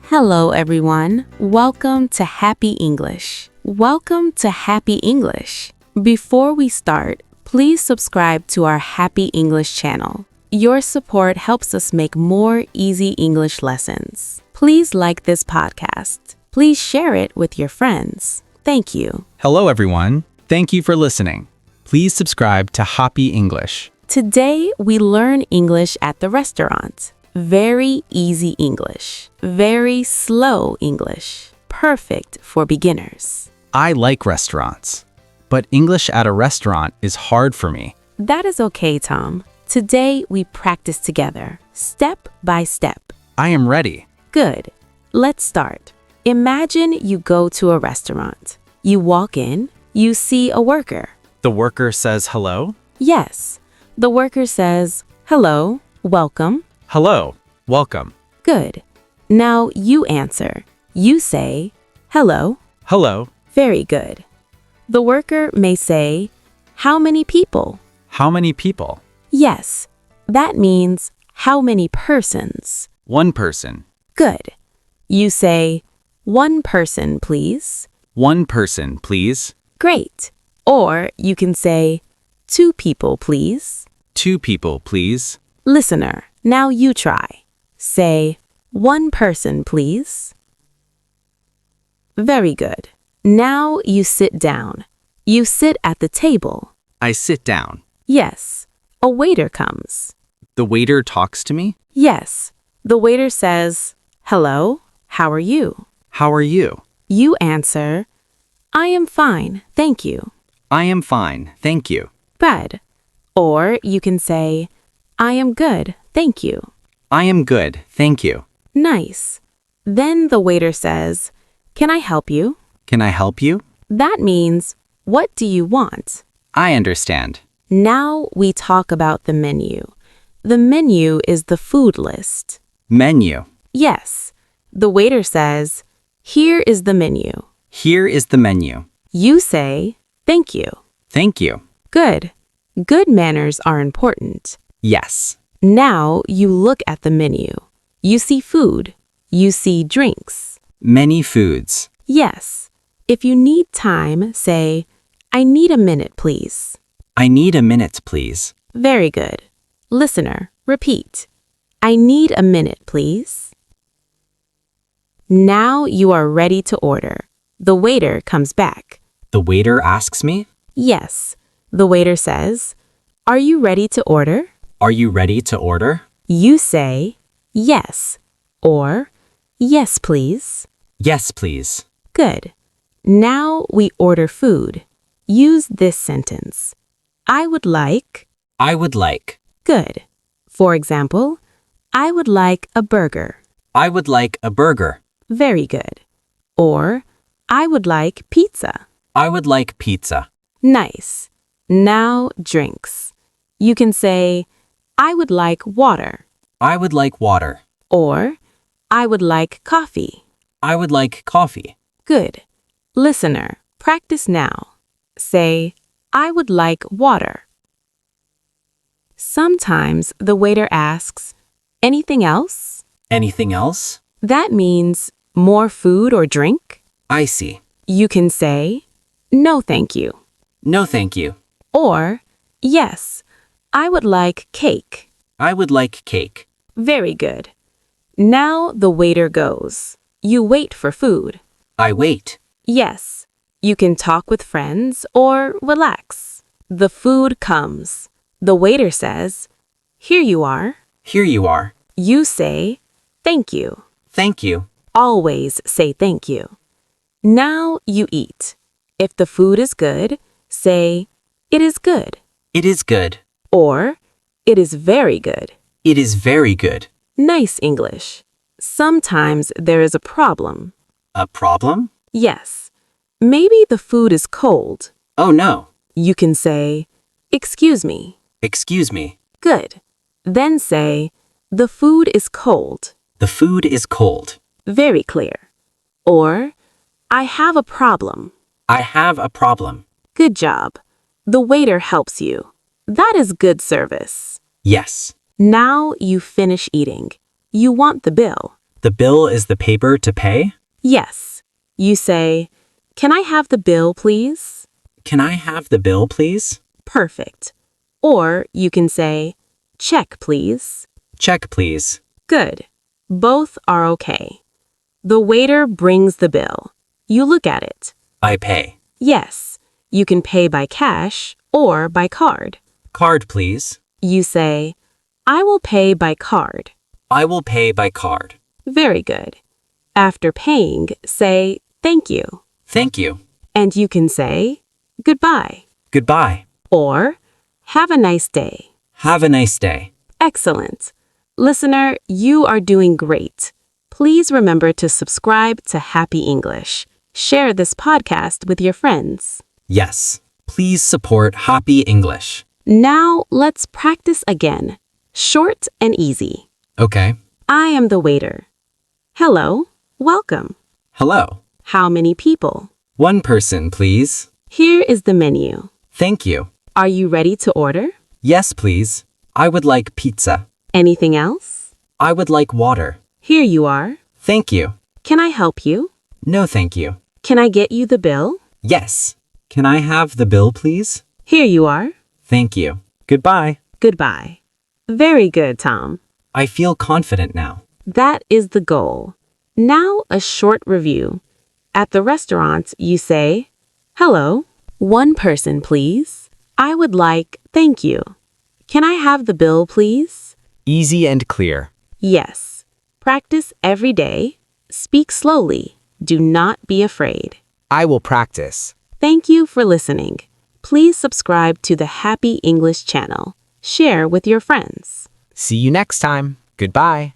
Hello, everyone. Welcome to Happy English. Welcome to Happy English. Before we start, please subscribe to our Happy English channel. Your support helps us make more easy English lessons. Please like this podcast. Please share it with your friends. Thank you. Hello, everyone. Thank you for listening. Please subscribe to Happy English. Today, we learn English at the restaurant. Very easy English. Very slow English. Perfect for beginners. I like restaurants, but English at a restaurant is hard for me. That is okay, Tom. Today, we practice together, step by step. I am ready. Good. Let's start. Imagine you go to a restaurant. You walk in, you see a worker. The worker says hello. Yes. The worker says, hello, welcome. Hello, welcome. Good. Now you answer. You say, hello. Hello. Very good. The worker may say, how many people? How many people? Yes. That means how many persons? One person. Good. You say, one person, please. One person, please. Great. Or you can say, two people, please. Two people, please. Listener, now you try. Say, one person, please. Very good. Now you sit down. You sit at the table. I sit down. Yes. A waiter comes. The waiter talks to me. Yes. The waiter says, hello, how are you? How are you? You answer, I am fine, thank you. I am fine, thank you. Good. Or you can say, I am good, thank you. I am good, thank you. Nice. Then the waiter says, can I help you? Can I help you? That means, what do you want? I understand. Now we talk about the menu. The menu is the food list. Menu. Yes. The waiter says, here is the menu. Here is the menu. You say, thank you. Thank you. Good. Good manners are important. Yes. Now you look at the menu. You see food. You see drinks. Many foods. Yes. If you need time, say, I need a minute, please. I need a minute, please. Very good. Listener, repeat. I need a minute, please. Now you are ready to order. The waiter comes back. The waiter asks me, Yes. The waiter says, are you ready to order? are you ready to order? You say, yes, or yes, please. Yes, please. Good. Now we order food. Use this sentence. I would like. I would like. Good. For example, I would like a burger. I would like a burger. Very good. Or, I would like pizza. I would like pizza. Nice. Now drinks. You can say, I would like water. I would like water. Or, I would like coffee. I would like coffee. Good. Listener, practice now. Say, I would like water. Sometimes the waiter asks, anything else? Anything else? That means more food or drink. I see. You can say, no, thank you. No, thank you. Or, yes, I would like cake. I would like cake. Very good. Now the waiter goes. You wait for food. I wait. Yes, you can talk with friends or relax. The food comes. The waiter says, here you are. Here you are. You say, thank you. Thank you. Always say thank you. Now you eat. If the food is good, say, it is good. It is good. Or, it is very good. It is very good. Nice English. Sometimes there is a problem. A problem? Yes. Maybe the food is cold. Oh no. You can say, excuse me. Excuse me. Good. Then say, the food is cold. The food is cold. Very clear. Or, I have a problem. I have a problem. Good job. The waiter helps you. That is good service. Yes. Now you finish eating. You want the bill. The bill is the paper to pay? Yes. You say, "Can I have the bill, please?" Can I have the bill, please? Perfect. Or you can say, "Check, please." Check, please. Good. Both are okay. The waiter brings the bill. You look at it. I pay. Yes, you can pay by cash or by card. Card, please. You say, "I will pay by card." I will pay by card. Very good. After paying, say, "Thank you." Thank you. And you can say, "Goodbye," Goodbye. or "Have a nice day." Have a nice day. Excellent. Listener, you are doing great. Please remember to subscribe to Happy English. Share this podcast with your friends. Yes. Please support Happy English. Now let's practice again. Short and easy. Okay. I am the waiter. Hello, welcome. Hello. How many people? One person, please. Here is the menu. Thank you. Are you ready to order? Yes, please. I would like pizza. Anything else? I would like water. Here you are. Thank you. Can I help you? No, thank you. Can I get you the bill? Yes. Can I have the bill, please? Here you are. Thank you. Goodbye. Goodbye. Very good, Tom. I feel confident now. That is the goal. Now a short review. At the restaurant, you say, "Hello, one person, please. I would like, thank you. Can I have the bill, please?" Easy and clear. Yes. Practice every day. Speak slowly. Do not be afraid. I will practice. Thank you for listening. Please subscribe to the Happy English channel. Share with your friends. See you next time. Goodbye.